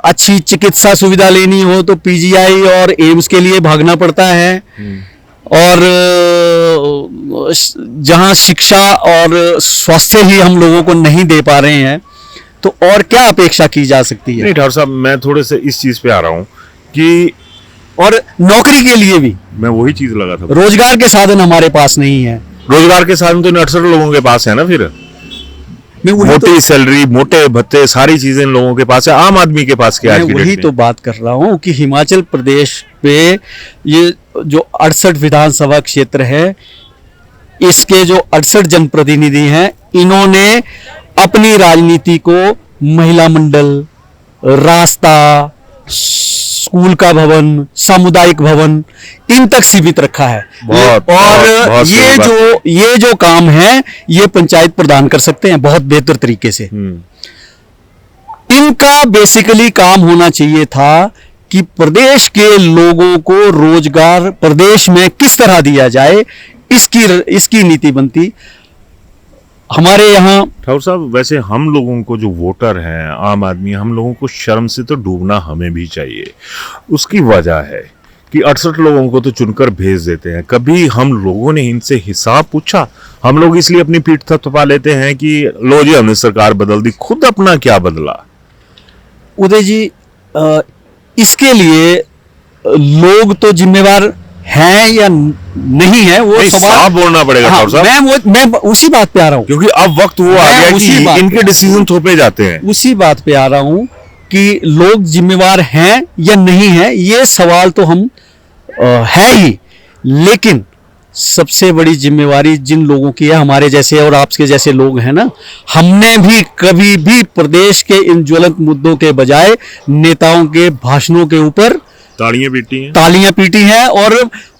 अच्छी चिकित्सा सुविधा लेनी हो तो पीजीआई और एम्स के लिए भागना पड़ता है, और जहां शिक्षा और स्वास्थ्य ही हम लोगों को नहीं दे पा रहे हैं तो और क्या अपेक्षा की जा सकती है? नहीं ठाकुर साहब, मैं थोड़े से इस चीज पे आ रहा हूं कि और नौकरी के लिए भी मैं वही चीज लगा था, रोजगार के साधन हमारे पास नहीं है। रोजगार के साधन तो 68 लोगों के पास है ना। फिर मोटी सैलरी, मोटे भत्ते, सारी चीजें इन लोगों के पास है, आम आदमी के पास क्या है? मैं वही तो बात कर रहा हूं कि हिमाचल प्रदेश पे ये जो 68 विधानसभा क्षेत्र है, इसके जो 68 जनप्रतिनिधि हैं, इन्होंने अपनी राजनीति को महिला मंडल, रास्ता, स्कूल का भवन, सामुदायिक भवन, इन तक सीमित रखा है। और ये जो काम है ये पंचायत प्रधान कर सकते हैं बहुत बेहतर तरीके से। इनका बेसिकली काम होना चाहिए था कि प्रदेश के लोगों को रोजगार प्रदेश में किस तरह दिया जाए, इसकी नीति बनती। हमारे यहाँ ठाकुर साहब, वैसे हम लोगों को जो वोटर हैं, आम आदमी, हम लोगों को शर्म से तो डूबना हमें भी चाहिए। उसकी वजह है कि 68 लोगों को तो चुनकर भेज देते हैं। कभी हम लोगों ने इनसे हिसाब पूछा? हम लोग इसलिए अपनी पीठ थपथपा लेते हैं कि लो जी हमने सरकार बदल दी, खुद अपना क्या बदला? उदय जी, इसके लिए लोग तो जिम्मेवार हैं या नहीं है वो सवाल बोलना पड़ेगा। हाँ, मैं उसी बात पे आ रहा हूँ, क्योंकि अब वक्त वो आ गया कि इनके डिसीजन थोपे जाते हैं। उसी बात पे आ रहा हूँ कि लोग जिम्मेवार हैं या नहीं है, ये सवाल तो हम है ही, लेकिन सबसे बड़ी जिम्मेवारी जिन लोगों की है, हमारे जैसे और आपके जैसे लोग हैं ना, हमने भी कभी भी प्रदेश के इन ज्वलंत मुद्दों के बजाय नेताओं के भाषणों के ऊपर तालियां पीटी हैं और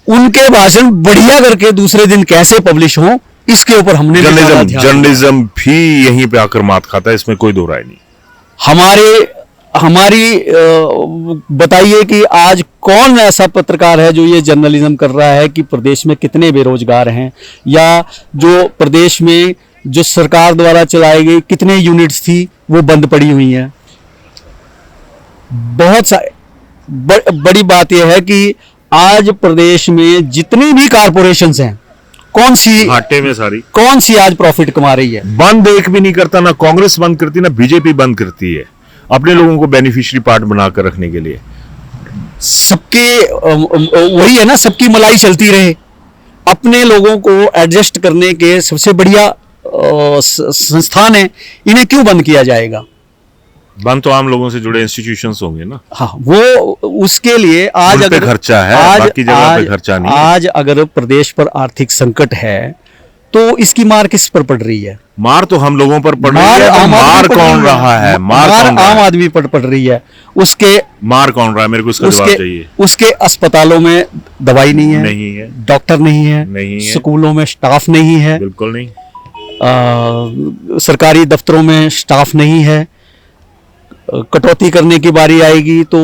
उनके भाषण बढ़िया करके दूसरे दिन कैसे पब्लिश हो, इसके ऊपर हमने जर्नलिज्म भी यहीं पे आकर मात खाता है, इसमें कोई दो राय नहीं। हमारी बताइए कि आज कौन ऐसा पत्रकार है जो ये जर्नलिज्म कर रहा है कि प्रदेश में कितने बेरोजगार हैं, या जो प्रदेश में जो सरकार द्वारा चलाई गई कितने यूनिट्स थी वो बंद पड़ी हुई हैं। बहुत सारे बड़ी बात यह है कि आज प्रदेश में जितनी भी कारपोरेशंस हैं, कौन सी आज प्रॉफिट कमा रही है? बंद एक भी नहीं करता, ना कांग्रेस बंद करती, ना बीजेपी बंद करती है, अपने लोगों को बेनिफिशियरी पार्ट बनाकर रखने के लिए। सबके वही है ना, सबकी मलाई चलती रहे, अपने लोगों को एडजस्ट करने के सबसे बढ़िया संस्थान है, इन्हें क्यों बंद किया जाएगा? बंद तो आम लोगों से जुड़े इंस्टीट्यूशंस होंगे ना। हाँ, वो उसके लिए आज अगर खर्चा है, बाकी जगह पे खर्चा नहीं। आज अगर प्रदेश पर आर्थिक संकट है तो इसकी मार किस पर पड़ रही है? मार तो हम लोगों पर पड़ रही है। मार कौन रहा है? मार आम आदमी पर पड़ रही है। उसके मार कौन रहा है, मेरे को इसका जवाब चाहिए। उसके अस्पतालों में दवाई नहीं है, नहीं है, डॉक्टर नहीं है, स्कूलों में स्टाफ नहीं है, बिल्कुल नहीं, सरकारी दफ्तरों में स्टाफ नहीं है। कटौती करने की बारी आएगी तो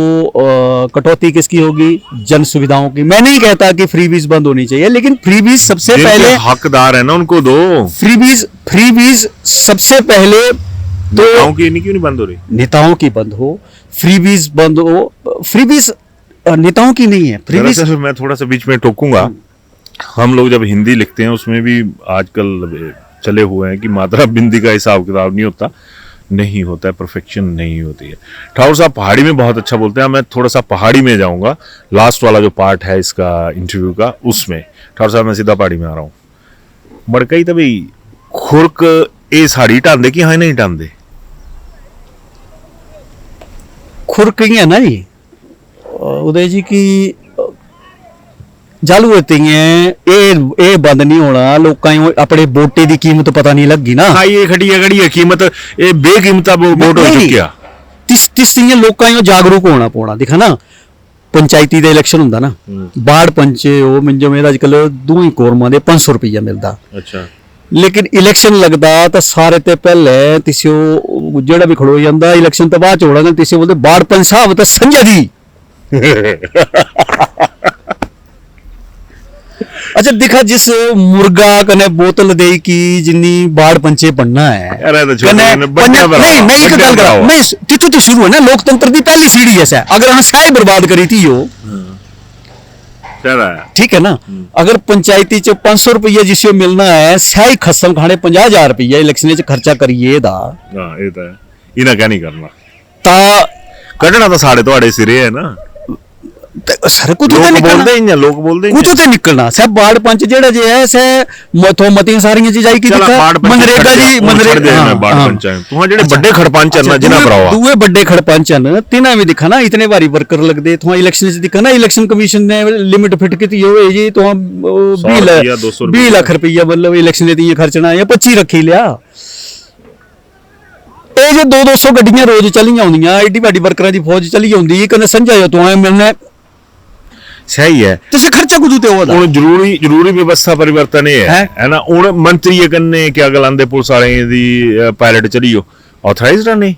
कटौती किसकी होगी? जन सुविधाओं की। मैं नहीं कहता कि फ्रीबीज बंद होनी चाहिए, लेकिन फ्रीबीज सबसे पहले हकदार है ना, उनको दो। फ्रीबीज सबसे पहले तो नेताओं की क्यों नहीं बंद हो रही? नेताओं की बंद हो, फ्रीबीज बंद हो। फ्रीबीज नेताओं की नहीं है, फ्रीबीज। मैं थोड़ा सा बीच में टोकूंगा। हम लोग जब हिंदी लिखते हैं उसमें भी आजकल चले हुए हैं कि मात्रा बिंदी का हिसाब किताब नहीं होता, नहीं होता है, परफेक्शन नहीं होती है। ठाकुर साहब पहाड़ी में बहुत अच्छा बोलते हैं, मैं थोड़ा सा पहाड़ी में जाऊंगा। लास्ट वाला जो पार्ट है इसका इंटरव्यू का, उसमें ठाकुर साहब मैं सीधा पहाड़ी में आ रहा हूँ। मड़कई तो भाई खुरक ए साड़ी टांदे कि हाँ नहीं टांदे? खुरक ही है ना जी उदय जी की चालू होती है, ये बंद नहीं होना। लोग अपने वोटे की कीमत पता नहीं लगी ना। हाँ ये खड़ी है कीमत, ये बेकीमता वोट हो चुकिया। तिस लोग जागरूक होना पौना। दिखा ना पंचायती का इलेक्शन होंगे ना, वार्ड पंच वो मिंजो में अजकल दो ही कोरमा दे 500 रुपया मिलता। अच्छा, लेकिन इलेक्शन लगता तो सारे ते पहले तिस्यो जेड़ा भी खड़ो जाता, इलेक्शन तो बाद होना, तिस्यो बोलते वार्ड पंच साहब तो संजय दी। अच्छा दिखा जिस मुर्गा कने बोतल दे की जिन्नी बाढ़ पंचे बनना है। नहीं मैं एक गल करा, नहीं तिथु तो शुरू है ना लोकतंत्र की पहली सीढ़ी ऐसा। अगर हम सही बर्बाद करी थी यो, ठीक है ना। अगर पंचायती च 500 रुपया जिसको मिलना है, सही खसम खाने 50,000 रुपया इलेक्शन खर्चा करिए दा, इन्हें क्या नहीं करना ता कटना तो साढ़े तो सिरे है ना। सर कुछ तो निकलना, लोग बोलते कुछ तो निकलना। सब बाढ़ पंच जेड़ा जे है से मतो मती सारी चीज आई की मनरेगा जी मनरेगा बाढ़ पंचायत तुहां जेड़े बड़े खड़पंच हैं जिना भरावा दुए बड़े खड़पंच हैं तिना भी दिखा ना इतने बारी वर्कर लगदे। तुहां इलेक्शन च दिखा ना इलेक्शन कमीशन ने लिमिट फिट की होवे जी, तुहां 20 लाख रुपया मतलब इलेक्शन दे खर्चना या 25 रखी लिया। ਇਹ ਜੇ 200 ਗੱਡੀਆਂ ਰੋਜ਼ ਚਲੀਆਂ ਆਉਂਦੀਆਂ, ਐਡੀ ਵੱਡੀ ਵਰਕਰਾਂ ਦੀ ਫੌਜ ਚਲੀ ਆਉਂਦੀ, ਕਹਿੰਦੇ ਸਮਝਾਇਓ ਤੂੰ ਐ ਮਿਲਣਾ सही है। ਤੁਸੀਂ ਖਰਚਾ ਕੁਦੂ ਤੇ ਹੋਦਾ ਹੁਣ ਜ਼ਰੂਰੀ ਵਿਵਸਥਾ ਪਰਿਵਰਤਨ ਇਹ ਹੈ ਨਾ। ਹੁਣ ਮੰਤਰੀ ਇਹ ਕੰਨੇ ਕੀ ਗਲਾਂਦੇ ਪੁਲਿਸ ਵਾਲੇ ਦੀ ਪਾਇਲਟ ਚਲੀਓ ਆਥੋਰਾਈਜ਼ਡ ਨਹੀਂ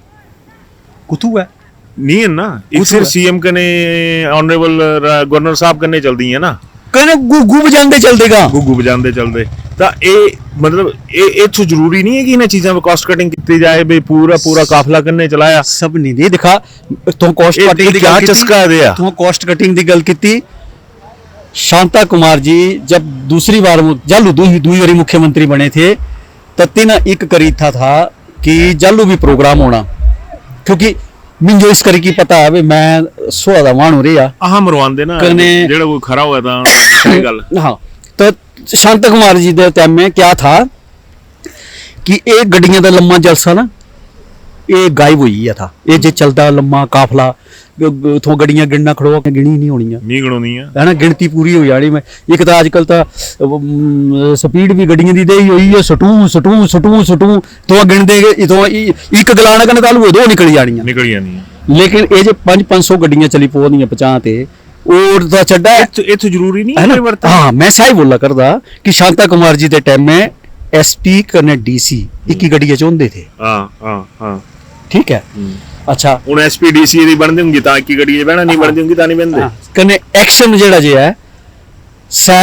ਕੁਤੂ ਹੈ ਨਹੀਂ ਹੈ ਨਾ। ਇੱਕ ਸਿਰ ਸੀਐਮ ਕਨੇ ਆਨਰੇਬਲ ਗਵਰਨਰ ਸਾਹਿਬ ਕੰਨੇ ਚਲਦੀ ਹੈ ਨਾ, ਕਹਿੰਦੇ ਗੁੱਗੂ ਵਜਾਉਂਦੇ ਚਲਦੇਗਾ, ਗੁੱਗੂ ਵਜਾਉਂਦੇ ਚਲਦੇ। ਤਾਂ ਇਹ मतलब ਇਹ ਤੋਂ ਜ਼ਰੂਰੀ ਨਹੀਂ ਹੈ ਕਿ ਇਹਨਾਂ ਚੀਜ਼ਾਂ ਵਿੱਚ ਕਾਸਟ ਕਟਿੰਗ ਕੀਤੀ ਜਾਏ ਵੀ ਪੂਰਾ ਕਾਫਲਾ ਕੰਨੇ ਚਲਾਇਆ ਸਭ ਨਹੀਂ ਦੇ ਦਿਖਾ। ਤੂੰ ਕਾਸਟ ਕਟਿੰਗ ਦੀ क्या चस्का है दिया, तू कास्ट कटिंग की गल की। शांता कुमार जी जब दूसरी बार जालू दूसरी बारी मुख्यमंत्री बने थे तो तीन एक करी था कि जालू भी प्रोग्राम होना, क्योंकि मिंजो इस करी की पता है मैं सोदा मान हो रही आह मरवांदे ना जेड़ा कोई खरा हुआ था गल। हाँ तो शांता कुमार जी के टाइम में क्या था कि एक गड्डियां का लम्मा जलसा ना ये गायब हुई था। ये जे चलता लम्मा काफला उथों गड्डियां गिनना खड़ो गिनी नहीं होनी है ना, गिनती पूरी हो जानी। मैं एक तो आजकल तो स्पीड भी गड्डियां दी दे हुई है, सटू सटू सटू सटू तो गिनते तो एक गलाना कने तालू दो निकल जानी। लेकिन ये जे 500 गड्डियां चली पोदियां 50 ते और तो छड्डा इत्थों जरूरी नहीं है। हाँ मैं सही बोला करदा कि शांता कुमार जी के टाइम में एसपी कने डीसी एक ही गड्डियां चोंदे थे। ठीक है। अच्छा ਹੁਣ ਐਸਪੀਡੀਸੀ ਦੀ ਬਣਦੀ ਹੁੰਦੀ ਤਾਂ ਕੀ ਗੱਡੀ ਬਹਿਣਾ ਨਹੀਂ ਬਣਦੀ ਹੁੰਦੀ ਤਾਂ ਨਹੀਂ ਬੰਦੇ ਕਨੇ ਐਕਸ਼ਨ ਜਿਹੜਾ ਜੇ ਹੈ ਸਾ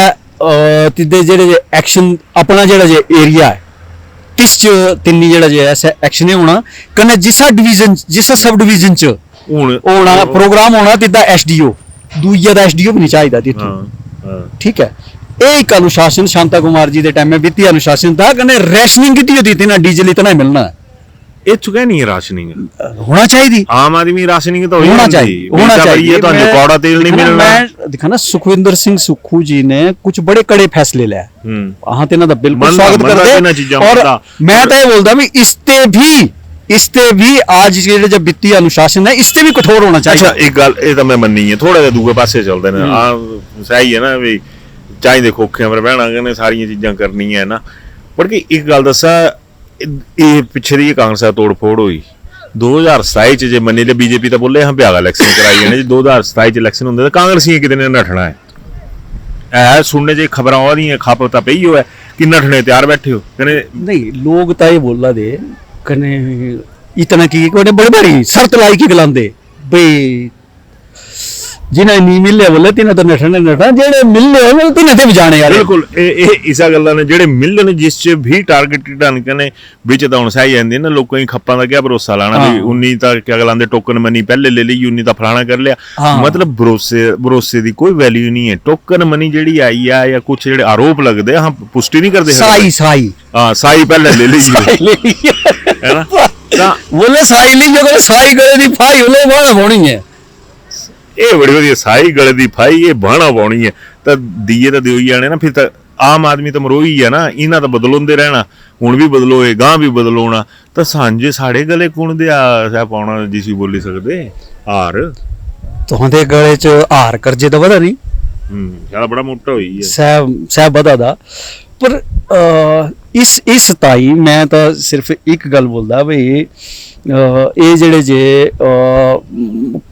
ਤਿੱਦੇ ਜਿਹੜੇ ਜੇ ਐਕਸ਼ਨ ਆਪਣਾ ਜਿਹੜਾ ਜੇ ਏਰੀਆ ਹੈ ਤਿਸ ਚ ਤਿੰਨੀ ਜਿਹੜਾ ਜੇ ਹੈ ਸਾ ਐਕਸ਼ਨ ਹੋਣਾ ਕਨੇ ਜਿਸਾ ਡਿਵੀਜ਼ਨ ਜਿਸਾ ਸਬ ਡਿਵੀਜ਼ਨ ਚ ਹੁਣ ਹੋਣਾ ਪ੍ਰੋਗਰਾਮ ਹੋਣਾ ਤਿੱਦਾ ਐਸਡੀਓ ਦੂਜਾ ਦਾ ਐਸਡੀਓ ਵੀ ਨਹੀਂ ਚਾਹੀਦਾ ਤਿੱਥੋਂ। ਠੀਕ ਹੈ। ਇਹ ਇੱਕ ਅਨੁਸ਼ਾਸਨ शांता कुमार जी के टाइम में वित्तीय अनुशासन था। कने रैशनिंग की होती थी ना, डीजल इतना ही मिलना है। ਇਹ ਚੁਕਾ ਨਹੀਂ ਹੈ ਰਾਸ਼ਨਿੰਗ होना चाहिए। आम आदमी राशनिंग तो होना चाहिए तो कौड़ा तेल नहीं मिलना। मैं दिखा ना सुखविंदर सिंह सुक्खू जी ने कुछ बड़े कड़े फैसले ले हाँ ते ना बिल्कुल स्वागत करते। और मैं तो ये बोलता भी इसते भी आज जब वित्तीय अनुशासन है इसते भी कठोर होना चाहिए। अच्छा एक गल ये तो मैं मन्नी है, थोड़ा दूए पासे चलते हैं सही है ना भी चाहिए खोखे पर बहना कने सारिया चीज़ां करनी है ना। पर कि एक गल दसा ਇਹ ਪਿੱਛੇ ਦੀ ਕਾਂਗਰਸ ਤੋੜ ਫੋੜ ਹੋਈ 2027 ਚ ਜੇ ਮੰਨੀ ਤੇ ਬੀਜੇਪੀ ਤਾਂ ਬੋਲੇ ਹਾਂ ਭਿਆਗਾ ਇਲੈਕਸ਼ਨ ਕਰਾਈ ਜਾਣੇ, ਜੇ 2027 ਚ ਇਲੈਕਸ਼ਨ ਹੁੰਦੇ ਤਾਂ ਕਾਂਗਰਸੀਆਂ ਕਿਤੇ ਨੇ ਨੱਠਣਾ ਹੈ। ਇਹ ਸੁਣਨੇ ਜੇ ਖਬਰਾਂ ਆ ਰਹੀਆਂ, ਖਪ ਤਾਂ ਪਈ ਹੋ ਹੈ कि नठने तैयार बैठे हो कहने नहीं, लोग तो ये बोला दे कने इतना की बड़े बड़ी शर्त लाई की गलांदे भाई जिन्हें नहीं मिले बोले तिन्हें तो नठना जेड़े मिले हो तिन्हें ते जाने यार। बिल्कुल इसा गल्लां ने जेड़े मिलदे ने जिस च भी टारगेटेड ढंग कने विच तां हुण सही जांदी ना, लोकां दी खप्पां दा क्या भरोसा लाना भी 19 तां क्या गलांदे टोकन मनी पहले ले ली, 19 तां फलाना कर लिया। मतलब भरोसे दी कोई वैल्यू नहीं है। टोकन मनी जेड़ी आई है या कुछ जेड़े आरोप लगदे हां पुष्टि नहीं करदे। साई हां साई पहले ले ली है ना, तां बोले साई ली जो साई करे दी फाई होले बाणा होनी है। ਇਹ ਬੜੀ ਵਧੀਆ ਸਾਈ ਗਲੇ ਦੀ ਫਾਈ ਇਹ ਬਾਣਾ ਪਾਉਣੀ ਹੈ ਤਾਂ ਦੀਏ ਤਾਂ ਦਿਓ ਹੀ ਜਾਣੇ ਨਾ। ਫਿਰ ਤਾਂ ਆਮ ਆਦਮੀ ਤਾਂ ਮਰੋਈ ਹੈ ਨਾ, ਇਹਨਾਂ ਤਾਂ ਬਦਲੋਂਦੇ ਰਹਿਣਾ, ਹੁਣ ਵੀ ਬਦਲੋਏ ਗਾਂ ਵੀ ਬਦਲੋਣਾ। ਤਾਂ ਸਾਂਝੇ ਸਾਡੇ ਗਲੇ ਕੁਣ ਦੇ ਆ ਪਾਉਣਾ ਜਿਸੀ ਬੋਲੀ ਸਕਦੇ ਹਾਰ ਤੁਹਾਡੇ ਗਲੇ ਚ ਹਾਰ ਕਰਜੇ ਤਾਂ ਵਧਾ ਨਹੀਂ ਜਿਆਦਾ ਬੜਾ ਮੋਟਾ ਹੋਈ ਹੈ ਸਹਿਬ ਵਧਾ ਦਾ। ਪਰ ਇਸ ਤਾਈ ਮੈਂ ਤਾਂ ਸਿਰਫ ਇੱਕ ਗੱਲ ਬੋਲਦਾ ਵੀ ਇਹ ਜਿਹੜੇ ਜੇ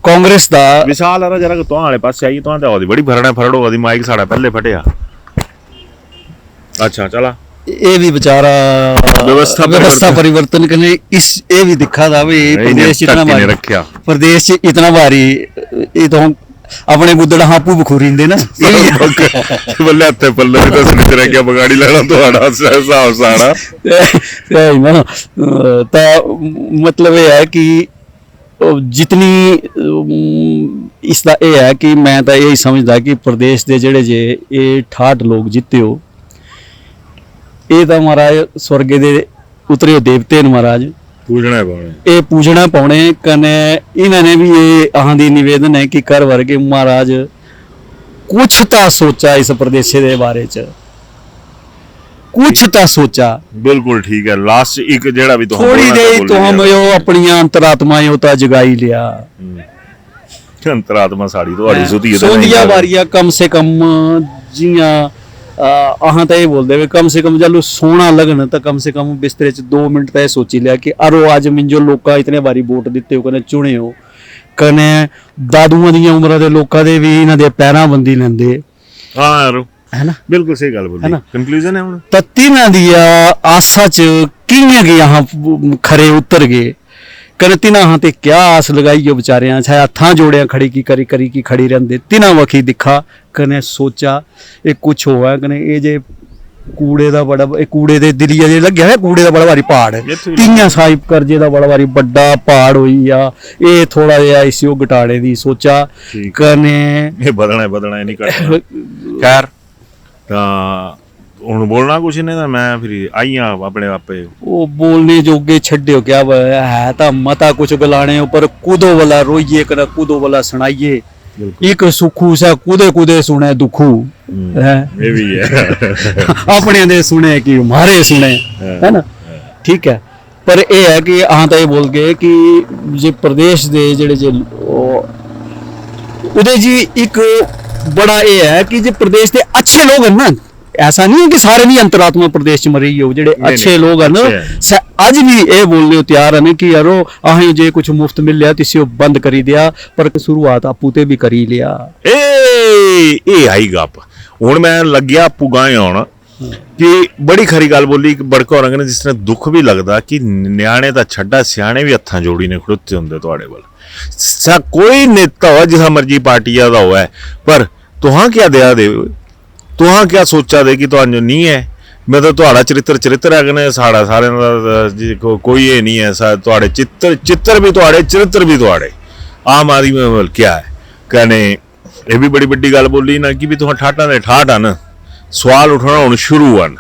ਕਾਂਗਰਸ ਦਾ ਵਿਸ਼ਾਲ ਆ ਜਰਾ ਤੋਂ ਵਾਲੇ ਪਾਸੇ ਆਈ ਤੋਂ ਤਾਂ ਉਹਦੀ ਬੜੀ ਭਰਣਾ ਫੜੋ ਉਹਦੀ ਮਾਈਕ ਸਾਡਾ ਪਹਿਲੇ ਫਟਿਆ। ਅੱਛਾ ਚਲਾ ਇਹ ਵੀ ਵਿਚਾਰਾ व्यवस्था परिवर्तन करने इस ये भी दिखा था भी प्रदेश इतना भारी रखा, प्रदेश इतना भारी ये तो अपने गुद्दड़ हापू बखूरींदे ना बल्ले हत्थे पल्ले तो सुनित रह गया बगाड़ी लेना ਤੁਹਾਡਾ ਹਿਸਾਬ ਸਾੜਾ ना। तो मतलब ये है कि जितनी इसका ये है कि मैं तो यही समझदा कि प्रदेश के जेड़े जे ये 68 लोग जिते हो ये तो महाराज स्वर्ग दे उतरे देवते ने महाराज पूजना पाने कने इन्होंने भी ये अहां दी निवेदन है कि कर वर्गे महाराज कुछ तो सोचा इस प्रदेश के बारे च, कुछ तो सोचा। बिल्कुल ठीक है। लास्ट एक जेड़ा भी थोड़ी देर तो हम यो अपनी अंतरात्मा यो ता जगाई लिया। अंतरात्मा साड़ी तो हरी सुती है सोंदिया वारिया कम से कम जियां अहां तो ये बोलते हुए कम से कम जब सोना लगन तो कम से कम बिस्तरे च 2 मिनट तो सोची लिया कि अरो अज मिंजो लोका इतने बारी वोट दिते हो कने चुने हो कने दादुआं दी उम्र दे लोकां दे भी इन्हां दे पैरां बंदी लैंदे। हां यार है ना, बिल्कुल सही गल बोली। कंक्लूजन है हुण तां तिन्हां दी आसा च कियां गए अहां खरे उतर गए कने तिन्हां हां ते क्या आस लगाई हो बेचारियां छा हत्थां जोड़ियां खड़ी की करी की खड़ी रहिंदे तिन्हां वखी दिखा कने सोचा ये कुछ होया कने ये जे कूड़े दा बड़ा कूड़े दे दिलिया जे लग्या है कूड़े दा बड़ा भारी पहाड़ तियां साहिब करजे दा बड़ा भारी बड़ा पहाड़ होई आ ये थोड़ा जिहा इसी घटाड़े दी सोचा कने ये बदलना नहीं करना। खैर तां ਹੁਣ ਬੋਲਣਾ ਕੁਛ ਨਹੀਂ ਤਾਂ ਮੈਂ ਫਿਰ ਆਈਆਂ ਆਪਣੇ ਆਪੇ ਉਹ ਬੋਲਨੇ ਜੋਗੇ ਛੱਡਿਓ ਕਿਆ ਹੈ ਤਾਂ ਮਤਾ ਕੁਛ ਗਲਾਣੇ ਉੱਪਰ ਕੂਦੋ ਵਾਲਾ ਰੋਈਏ ਕਨਾ ਕੂਦੋ ਵਾਲਾ ਸੁਣਾਈਏ ਇੱਕ ਸੁਖੂ ਸਾ ਕੂਦੇ ਸੁਣੇ ਦੁਖੂ ਹੈ ਇਹ ਵੀ ਹੈ ਆਪਣੇ ਦੇ ਸੁਣੇ ਕਿ ਮਾਰੇ ਸੁਣੇ ਹੈ ਨਾ ਠੀਕ ਹੈ। ਪਰ ਇਹ ਹੈ ਕਿ ਆਹ ਤਾਂ ਇਹ ਬੋਲ ਗਏ ਕਿ ਜੇ ਪ੍ਰਦੇਸ਼ ਦੇ ਜਿਹੜੇ ਜੇ ਉਹਦੇ ਜੀ ਇੱਕ बड़ा ये है कि जो प्रदेश के अच्छे लोग हैं ना ऐसा नहीं है कि सारे भी अंतरात्मा प्रदेश च मरी हो जेडे अच्छे लोग हैं ना अज भी ये बोलने तैयार है कि यारो अहें जे कुछ मुफ्त मिल लिया तो बंद करी दिया पर शुरुआत आपू ते भी करी लिया। ए आई गप हुण मैं लग्या आपू गाए आउण कि बड़ी खरी गल बोली बड़का औरंग ने जिस तरह दुख भी लगता कि न्याणे दा छड्डा सियाणे भी हत्थां जोड़ी ने खड़ोते हुंदे तुहाडे कोल कोई नेता हो जिसा मर्जी पार्टी का हो है पर तुहां क्या दया दे तुहां क्या सोचा दे कि तुहां नहीं है मतलब तुहाड़ा चरित्र है साड़ा सारे कोई ये नहीं है तुहाड़े चित्र भी तुहाड़े चरित्र भी तुहाड़े आम आदमी क्या है कहने ये भी बड़ी बड़ी गल बोली ना कि भी तुहां ठाठां दे ठाठ हन सवाल उठना हुण शुरू हन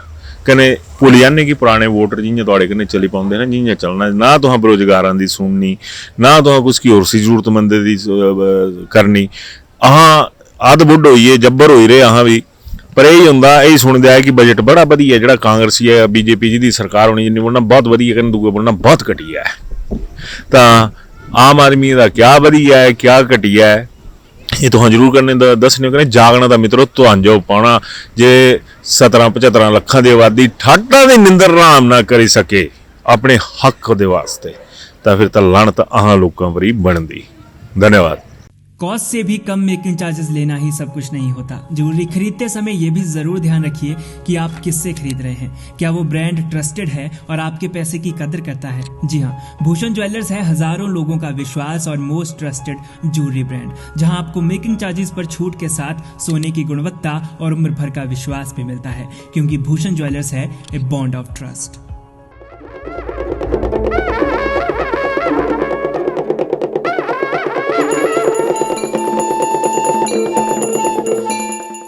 कने भुल जाने कि पुराने वोटर जियां तुहाड़े कन्नै चली पाउंदे ना जियां चलना ना तुहां बेरोजगारां दी सुननी ना तुहां कुछ की होर सी जरूरतमंद दी करनी अहां अध बुढ़ होइए जब्बर होई रहे अहां भी पर यही हुंदा यही सुनदे आए कि बजट बड़ा वधिया जिहड़ा कांग्रेसी है बीजेपी जी दी सरकार होनी जिन्नी बोलना बहुत वधिया कने दूए बोलना बहुत घटिया है तां आम आदमी दा क्या वधिया है क्या घटिया है ये तुहां जरूर करने दसने कने जागना दा मित्रो तुहां जो पाना जे 17-75 लखां दी आबादी ठाठां दी निंदर आराम ना करी सके अपने हक दे वास्ते ਤਾਂ ਫਿਰ ਤਾਂ ਲਾਹਣਤ ਆਹਾਂ ਲੋਕਾਂ ਪਰ ਹੀ ਬਣਦੀ। धन्यवाद। कॉस्ट से भी कम मेकिंग चार्जेस लेना ही सब कुछ नहीं होता। ज्वेलरी खरीदते समय ये भी जरूर ध्यान रखिए कि आप किससे खरीद रहे हैं, क्या वो ब्रांड ट्रस्टेड है और आपके पैसे की कदर करता है। जी हाँ, भूषण ज्वेलर्स है हजारों लोगों का विश्वास और मोस्ट ट्रस्टेड ज्वेलरी ब्रांड, जहां आपको मेकिंग चार्जेस पर छूट के साथ सोने की गुणवत्ता और उम्र भर का विश्वास भी मिलता है, क्योंकि भूषण ज्वेलर्स है ए बॉन्ड ऑफ ट्रस्ट।